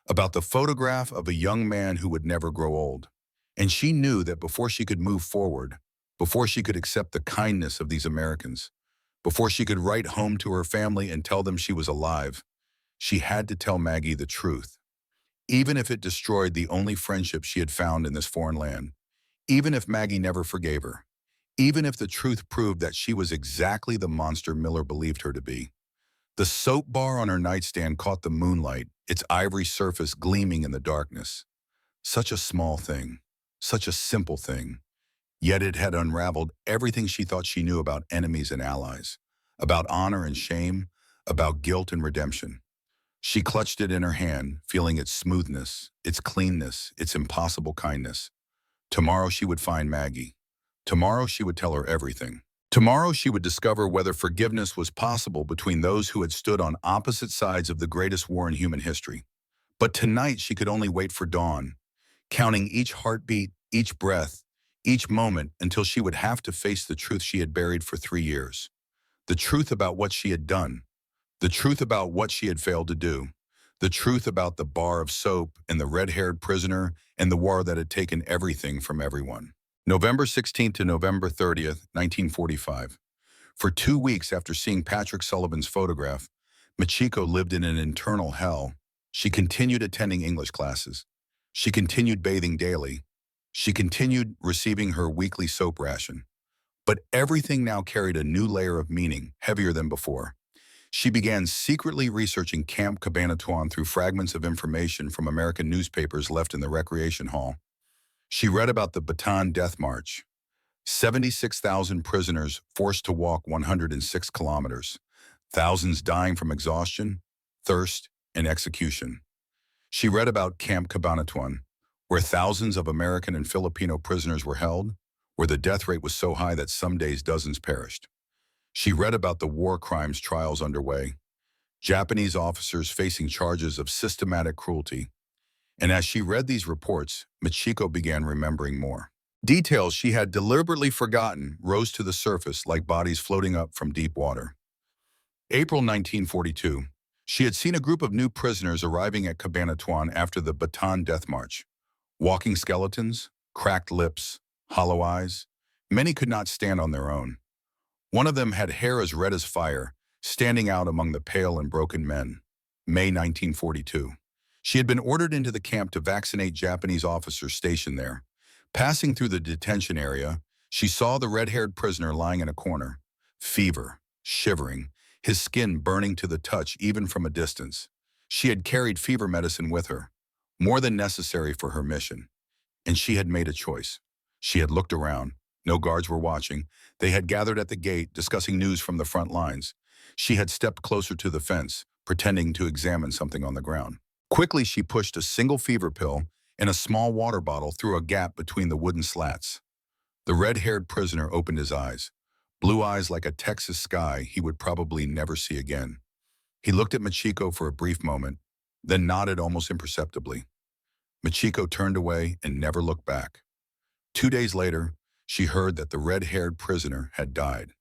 about the photograph of a young man who would never grow old. And she knew that before she could move forward, before she could accept the kindness of these Americans, before she could write home to her family and tell them she was alive, she had to tell Maggie the truth. Even if it destroyed the only friendship she had found in this foreign land, even if Maggie never forgave her, even if the truth proved that she was exactly the monster Miller believed her to be. The soap bar on her nightstand caught the moonlight, its ivory surface gleaming in the darkness. Such a small thing, such a simple thing, yet it had unraveled everything she thought she knew about enemies and allies, about honor and shame, about guilt and redemption. She clutched it in her hand, feeling its smoothness, its cleanness, its impossible kindness. Tomorrow she would find Maggie. Tomorrow she would tell her everything. Tomorrow she would discover whether forgiveness was possible between those who had stood on opposite sides of the greatest war in human history. But tonight she could only wait for dawn, counting each heartbeat, each breath, each moment until she would have to face the truth she had buried for 3 years. The truth about what she had done. The truth about what she had failed to do. The truth about the bar of soap and the red-haired prisoner and the war that had taken everything from everyone. November 16th to November 30th, 1945. For 2 weeks after seeing Patrick Sullivan's photograph, Machiko lived in an internal hell. She continued attending English classes. She continued bathing daily. She continued receiving her weekly soap ration. But everything now carried a new layer of meaning, heavier than before. She began secretly researching Camp Cabanatuan through fragments of information from American newspapers left in the recreation hall. She read about the Bataan Death March, 76,000 prisoners forced to walk 106 kilometers, thousands dying from exhaustion, thirst, and execution. She read about Camp Cabanatuan, where thousands of American and Filipino prisoners were held, where the death rate was so high that some days dozens perished. She read about the war crimes trials underway, Japanese officers facing charges of systematic cruelty. And as she read these reports, Machiko began remembering more. Details she had deliberately forgotten rose to the surface like bodies floating up from deep water. April 1942. She had seen a group of new prisoners arriving at Cabanatuan after the Bataan Death March. Walking skeletons, cracked lips, hollow eyes. Many could not stand on their own. One of them had hair as red as fire, standing out among the pale and broken men. May 1942. She had been ordered into the camp to vaccinate Japanese officers stationed there. Passing through the detention area, she saw the red-haired prisoner lying in a corner, fever, shivering, his skin burning to the touch even from a distance. She had carried fever medicine with her, more than necessary for her mission. And she had made a choice. She had looked around. No guards were watching. They had gathered at the gate, discussing news from the front lines. She had stepped closer to the fence, pretending to examine something on the ground. Quickly, she pushed a single fever pill and a small water bottle through a gap between the wooden slats. The red-haired prisoner opened his eyes, blue eyes like a Texas sky he would probably never see again. He looked at Machiko for a brief moment, then nodded almost imperceptibly. Machiko turned away and never looked back. 2 days later, she heard that the red-haired prisoner had died.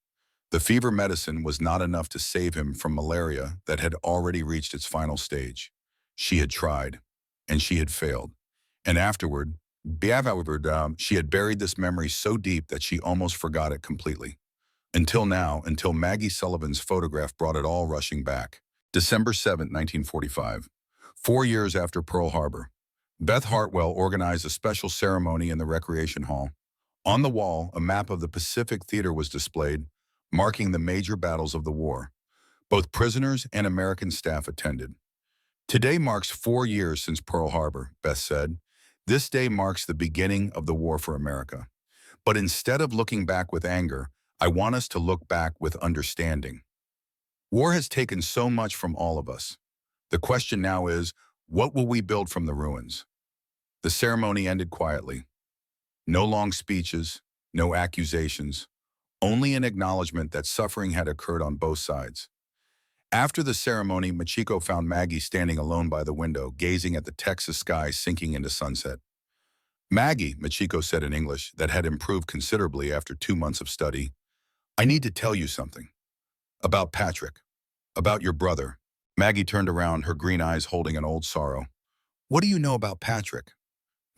The fever medicine was not enough to save him from malaria that had already reached its final stage. She had tried, and she had failed. And afterward, she had buried this memory so deep that she almost forgot it completely. Until now, until Maggie Sullivan's photograph brought it all rushing back. December 7, 1945. 4 years after Pearl Harbor, Beth Hartwell organized a special ceremony in the recreation hall. On the wall, a map of the Pacific Theater was displayed, marking the major battles of the war. Both prisoners and American staff attended. Today marks 4 years since Pearl Harbor, Beth said. This day marks the beginning of the war for America. But instead of looking back with anger, I want us to look back with understanding. War has taken so much from all of us. The question now is, what will we build from the ruins? The ceremony ended quietly. No long speeches, no accusations, only an acknowledgement that suffering had occurred on both sides. After the ceremony, Machiko found Maggie standing alone by the window, gazing at the Texas sky sinking into sunset. Maggie, Machiko said in English that had improved considerably after 2 months of study, I need to tell you something. About Patrick. About your brother. Maggie turned around, her green eyes holding an old sorrow. What do you know about Patrick?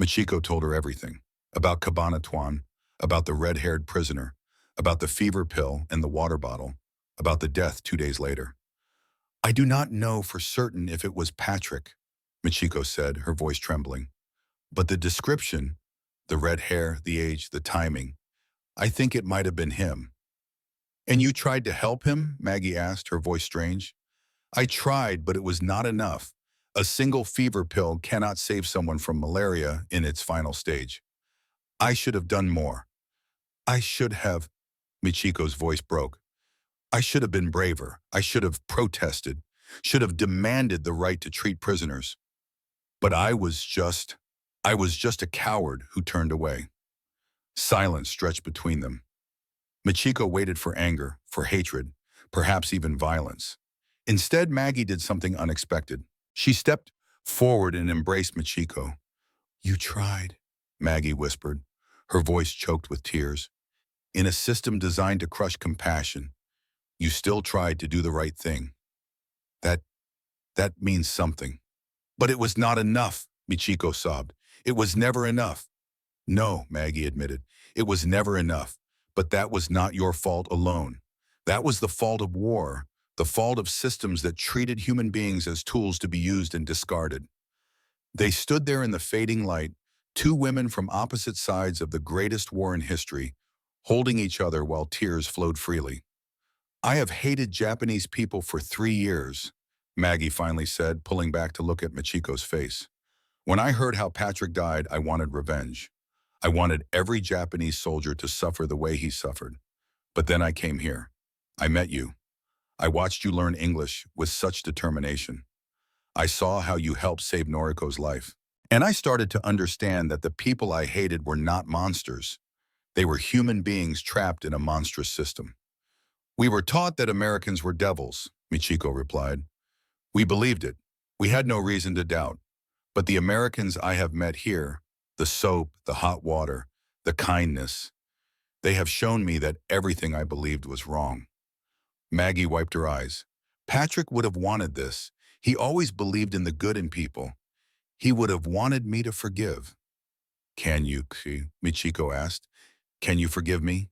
Machiko told her everything. About Cabanatuan, about the red-haired prisoner, about the fever pill and the water bottle, about the death 2 days later. I do not know for certain if it was Patrick, Machiko said, her voice trembling. But the description, the red hair, the age, the timing, I think it might have been him. And you tried to help him? Maggie asked, her voice strange. I tried, but it was not enough. A single fever pill cannot save someone from malaria in its final stage. I should have done more. I should have, Michiko's voice broke. I should have been braver. I should have protested, should have demanded the right to treat prisoners. But I was just a coward who turned away. Silence stretched between them. Machiko waited for anger, for hatred, perhaps even violence. Instead, Maggie did something unexpected. She stepped forward and embraced Machiko. You tried, Maggie whispered, her voice choked with tears. In a system designed to crush compassion, you still tried to do the right thing. That means something. But it was not enough, Michiko sobbed. It was never enough. No, Maggie admitted. It was never enough. But that was not your fault alone. That was the fault of war, the fault of systems that treated human beings as tools to be used and discarded. They stood there in the fading light, two women from opposite sides of the greatest war in history, holding each other while tears flowed freely. I have hated Japanese people for 3 years, Maggie finally said, pulling back to look at Michiko's face. When I heard how Patrick died, I wanted revenge. I wanted every Japanese soldier to suffer the way he suffered. But then I came here. I met you. I watched you learn English with such determination. I saw how you helped save Noriko's life. And I started to understand that the people I hated were not monsters. They were human beings trapped in a monstrous system. We were taught that Americans were devils, Michiko replied. We believed it. We had no reason to doubt. But the Americans I have met here, the soap, the hot water, the kindness, they have shown me that everything I believed was wrong. Maggie wiped her eyes. Patrick would have wanted this. He always believed in the good in people. He would have wanted me to forgive. Can you, Michiko asked. Can you forgive me?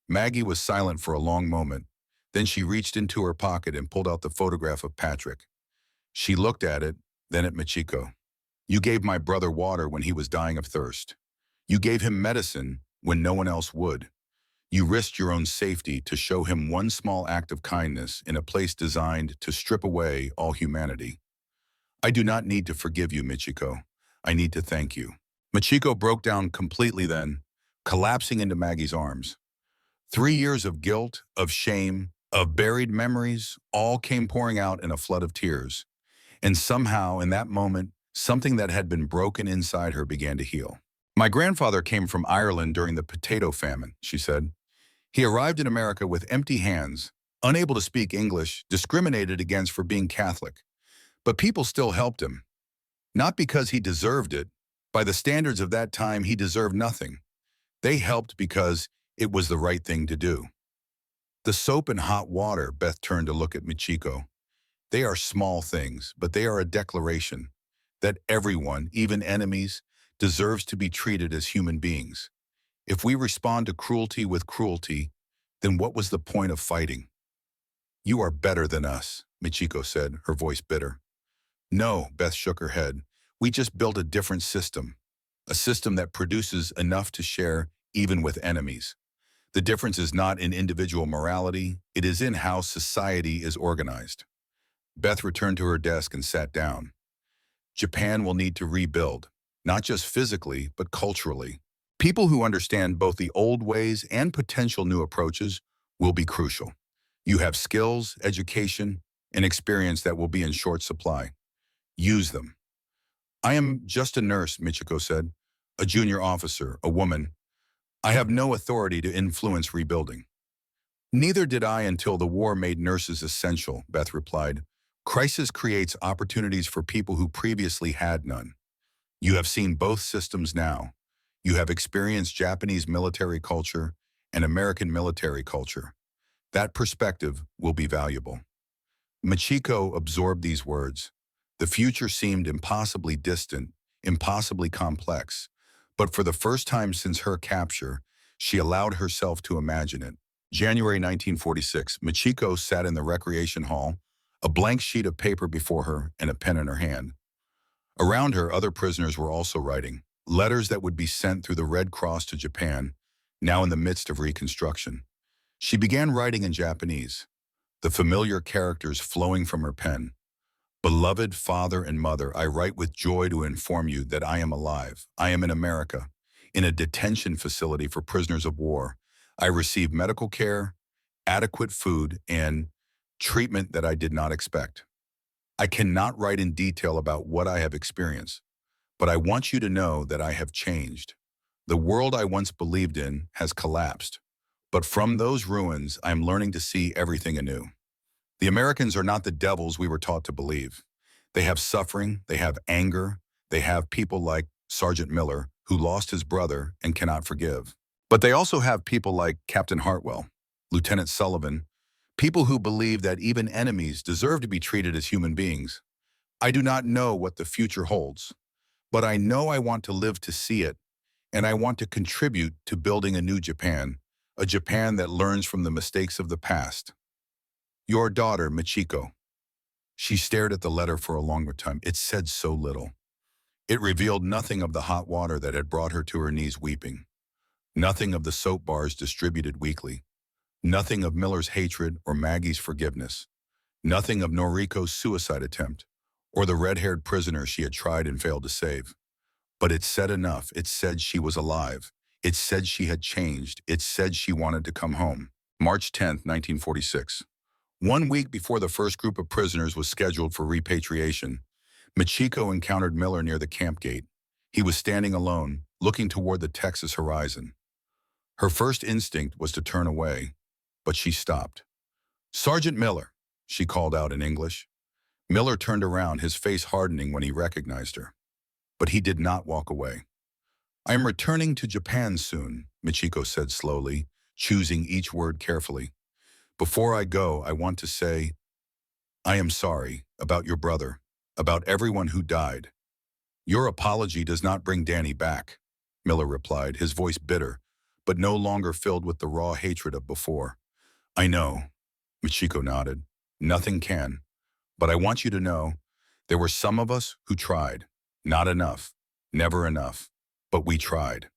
Maggie was silent for a long moment. Then she reached into her pocket and pulled out the photograph of Patrick. She looked at it, then at Michiko. You gave my brother water when he was dying of thirst. You gave him medicine when no one else would. You risked your own safety to show him one small act of kindness in a place designed to strip away all humanity. I do not need to forgive you, Michiko. I need to thank you. Michiko broke down completely then, collapsing into Maggie's arms. 3 years of guilt, of shame, of buried memories, all came pouring out in a flood of tears. And somehow, in that moment, something that had been broken inside her began to heal. My grandfather came from Ireland during the potato famine, she said. He arrived in America with empty hands, unable to speak English, discriminated against for being Catholic. But people still helped him. Not because he deserved it. By the standards of that time, he deserved nothing. They helped because it was the right thing to do. The soap and hot water, Beth turned to look at Michiko. They are small things, but they are a declaration that everyone, even enemies, deserves to be treated as human beings. If we respond to cruelty with cruelty, then what was the point of fighting? You are better than us, Michiko said, her voice bitter. No, Beth shook her head. We just built a different system. A system that produces enough to share even with enemies. The difference is not in individual morality, it is in how society is organized. Beth returned to her desk and sat down. Japan will need to rebuild, not just physically, but culturally. People who understand both the old ways and potential new approaches will be crucial. You have skills, education, and experience that will be in short supply. Use them. I am just a nurse, Michiko said, a junior officer, a woman. I have no authority to influence rebuilding. Neither did I until the war made nurses essential, Beth replied. Crisis creates opportunities for people who previously had none. You have seen both systems now. You have experienced Japanese military culture and American military culture. That perspective will be valuable. Michiko absorbed these words. The future seemed impossibly distant, impossibly complex, but for the first time since her capture, she allowed herself to imagine it. January 1946, Michiko sat in the recreation hall, a blank sheet of paper before her and a pen in her hand. Around her, other prisoners were also writing, letters that would be sent through the Red Cross to Japan, now in the midst of reconstruction. She began writing in Japanese, the familiar characters flowing from her pen. Beloved father and mother, I write with joy to inform you that I am alive. I am in America, in a detention facility for prisoners of war. I receive medical care, adequate food, and treatment that I did not expect. I cannot write in detail about what I have experienced, but I want you to know that I have changed. The world I once believed in has collapsed, but from those ruins, I am learning to see everything anew. The Americans are not the devils we were taught to believe. They have suffering, they have anger, they have people like Sergeant Miller, who lost his brother and cannot forgive. But they also have people like Captain Hartwell, Lieutenant Sullivan, people who believe that even enemies deserve to be treated as human beings. I do not know what the future holds, but I know I want to live to see it, and I want to contribute to building a new Japan, a Japan that learns from the mistakes of the past. Your daughter, Michiko. She stared at the letter for a longer time. It said so little. It revealed nothing of the hot water that had brought her to her knees weeping. Nothing of the soap bars distributed weekly. Nothing of Miller's hatred or Maggie's forgiveness. Nothing of Noriko's suicide attempt, or the red-haired prisoner she had tried and failed to save. But it said enough. It said she was alive. It said she had changed. It said she wanted to come home. March 10, 1946. 1 week before the first group of prisoners was scheduled for repatriation, Michiko encountered Miller near the camp gate. He was standing alone, looking toward the Texas horizon. Her first instinct was to turn away, but she stopped. "Sergeant Miller," she called out in English. Miller turned around, his face hardening when he recognized her. But he did not walk away. "I am returning to Japan soon," Michiko said slowly, choosing each word carefully. "Before I go, I want to say, I am sorry about your brother, about everyone who died." "Your apology does not bring Danny back," Miller replied, his voice bitter, but no longer filled with the raw hatred of before. "I know," Michiko nodded. "Nothing can. But I want you to know, there were some of us who tried. Not enough. Never enough. But we tried."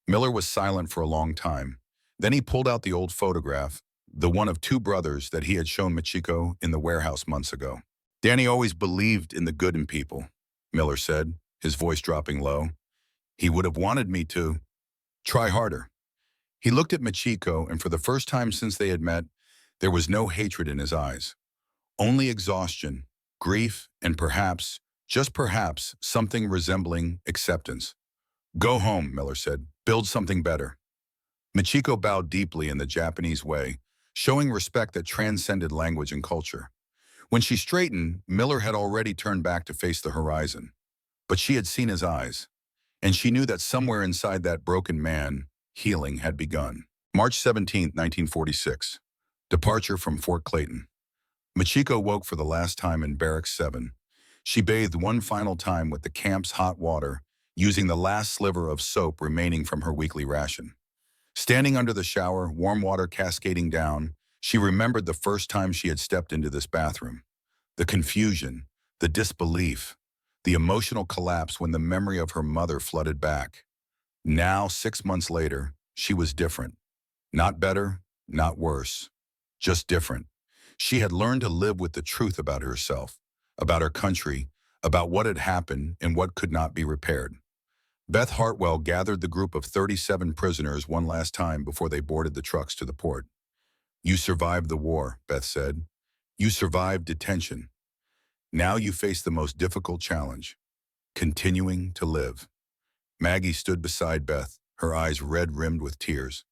Miller was silent for a long time. Then he pulled out the old photograph, the one of two brothers that he had shown Michiko in the warehouse months ago. "Danny always believed in the good in people," Miller said, his voice dropping low. "He would have wanted me to try harder." He looked at Michiko, and for the first time since they had met, there was no hatred in his eyes. Only exhaustion, grief, and perhaps, just perhaps, something resembling acceptance. "Go home," Miller said. "Build something better." Michiko bowed deeply in the Japanese way, showing respect that transcended language and culture. When she straightened, Miller had already turned back to face the horizon. But she had seen his eyes, and she knew that somewhere inside that broken man, healing had begun. March 17, 1946. Departure from Fort Clayton. Michiko woke for the last time in Barracks 7. She bathed one final time with the camp's hot water, using the last sliver of soap remaining from her weekly ration. Standing under the shower, warm water cascading down, she remembered the first time she had stepped into this bathroom. The confusion, the disbelief, the emotional collapse when the memory of her mother flooded back. Now, 6 months later, she was different. Not better, not worse. Just different. She had learned to live with the truth about herself, about her country, about what had happened and what could not be repaired. Beth Hartwell gathered the group of 37 prisoners one last time before they boarded the trucks to the port. "You survived the war," Beth said. "You survived detention. Now you face the most difficult challenge, continuing to live." Maggie stood beside Beth, her eyes red-rimmed with tears.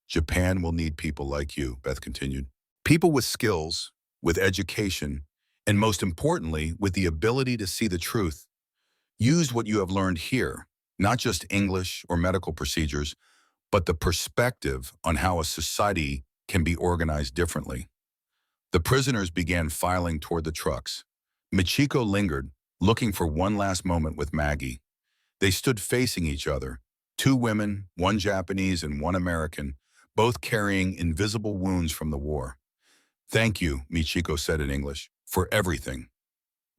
"Japan will need people like you," Beth continued. "People with skills, with education, and most importantly, with the ability to see the truth. Use what you have learned here, not just English or medical procedures, but the perspective on how a society can be organized differently." The prisoners began filing toward the trucks. Michiko lingered, looking for one last moment with Maggie. They stood facing each other, two women, one Japanese and one American, both carrying invisible wounds from the war. "Thank you," Michiko said in English, "for everything."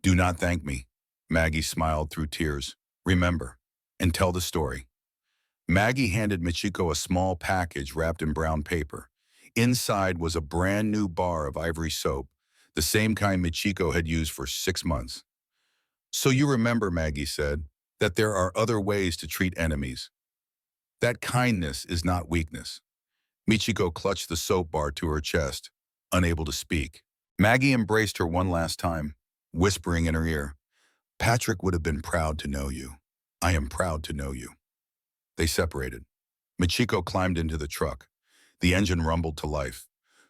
"Do not thank me," Maggie smiled through tears. "Remember, and tell the story." Maggie handed Michiko a small package wrapped in brown paper. Inside was a brand new bar of ivory soap, the same kind Michiko had used for 6 months. "So you remember," Maggie said, "that there are other ways to treat enemies. That kindness is not weakness." Michiko clutched the soap bar to her chest, unable to speak. Maggie embraced her one last time, whispering in her ear, "Patrick would have been proud to know you. I am proud to know you." They separated. Michiko climbed into the truck. The engine rumbled to life.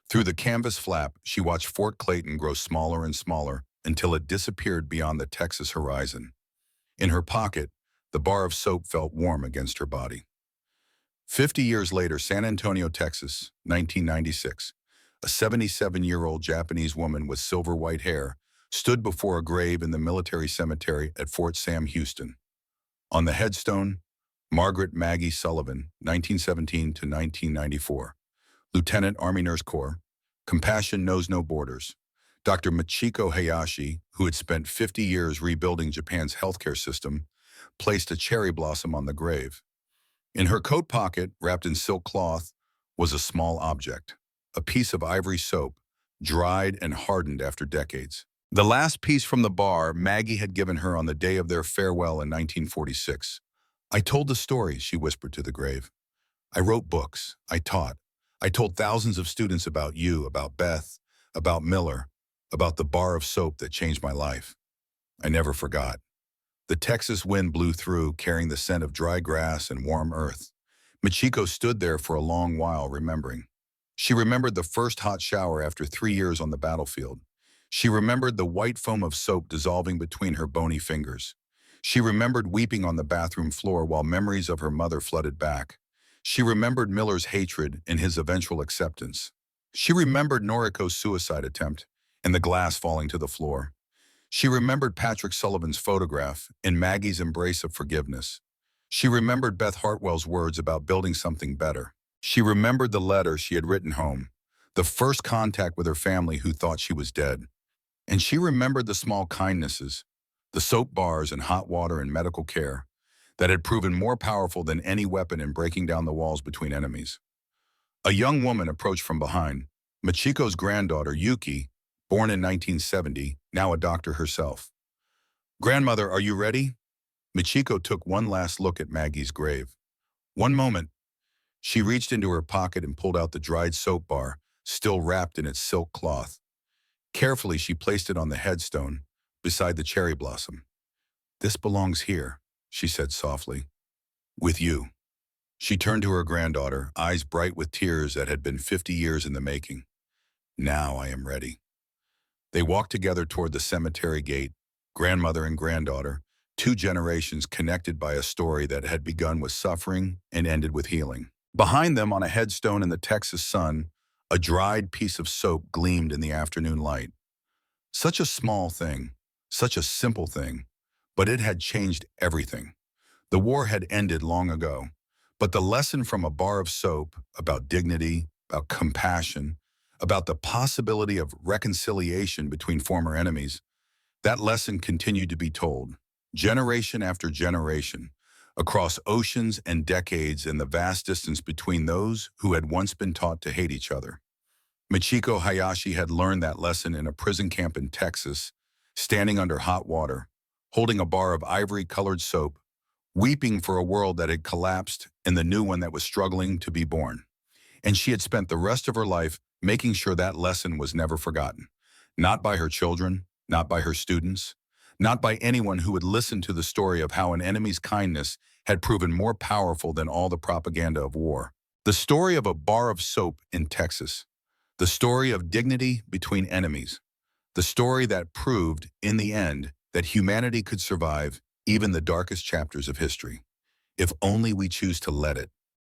Through the canvas flap, she watched Fort Clayton grow smaller and smaller until it disappeared beyond the Texas horizon. In her pocket, the bar of soap felt warm against her body. 50 years later, San Antonio, Texas, 1996. A 77-year-old Japanese woman with silver-white hair stood before a grave in the military cemetery at Fort Sam Houston. On the headstone, Margaret Maggie Sullivan, 1917 to 1994. Lieutenant Army Nurse Corps. Compassion knows no borders. Dr. Michiko Hayashi, who had spent 50 years rebuilding Japan's healthcare system, placed a cherry blossom on the grave. In her coat pocket, wrapped in silk cloth, was a small object, a piece of ivory soap, dried and hardened after decades. The last piece from the bar Maggie had given her on the day of their farewell in 1946. I told the story, she whispered to the grave. I wrote books. I taught. I told thousands of students about you, about Beth, about Miller, about the bar of soap that changed my life. I never forgot. The Texas wind blew through, carrying the scent of dry grass and warm earth. Michiko stood there for a long while, remembering. She remembered the first hot shower after 3 years on the battlefield. She remembered the white foam of soap dissolving between her bony fingers. She remembered weeping on the bathroom floor while memories of her mother flooded back. She remembered Miller's hatred and his eventual acceptance. She remembered Noriko's suicide attempt and the glass falling to the floor. She remembered Patrick Sullivan's photograph and Maggie's embrace of forgiveness. She remembered Beth Hartwell's words about building something better. She remembered the letter she had written home, the first contact with her family who thought she was dead. And she remembered the small kindnesses, the soap bars and hot water and medical care, that had proven more powerful than any weapon in breaking down the walls between enemies. A young woman approached from behind, Michiko's granddaughter, Yuki, born in 1970, now a doctor herself. Grandmother, are you ready? Michiko took one last look at Maggie's grave. One moment. She reached into her pocket and pulled out the dried soap bar, still wrapped in its silk cloth. Carefully, she placed it on the headstone, beside the cherry blossom. This belongs here, she said softly. With you. She turned to her granddaughter, eyes bright with tears that had been 50 years in the making. Now I am ready. They walked together toward the cemetery gate, grandmother and granddaughter, 2 generations connected by a story that had begun with suffering and ended with healing. Behind them, on a headstone in the Texas sun, a dried piece of soap gleamed in the afternoon light. Such a small thing, such a simple thing, but it had changed everything. The war had ended long ago, but the lesson from a bar of soap about dignity, about compassion, about the possibility of reconciliation between former enemies, that lesson continued to be told, generation after generation, across oceans and decades and the vast distance between those who had once been taught to hate each other. Michiko Hayashi had learned that lesson in a prison camp in Texas, standing under hot water, holding a bar of ivory-colored soap, weeping for a world that had collapsed and the new one that was struggling to be born. And she had spent the rest of her life making sure that lesson was never forgotten. Not by her children, not by her students, not by anyone who would listen to the story of how an enemy's kindness had proven more powerful than all the propaganda of war. The story of a bar of soap in Texas. The story of dignity between enemies. The story that proved, in the end, that humanity could survive even the darkest chapters of history, if only we choose to let it.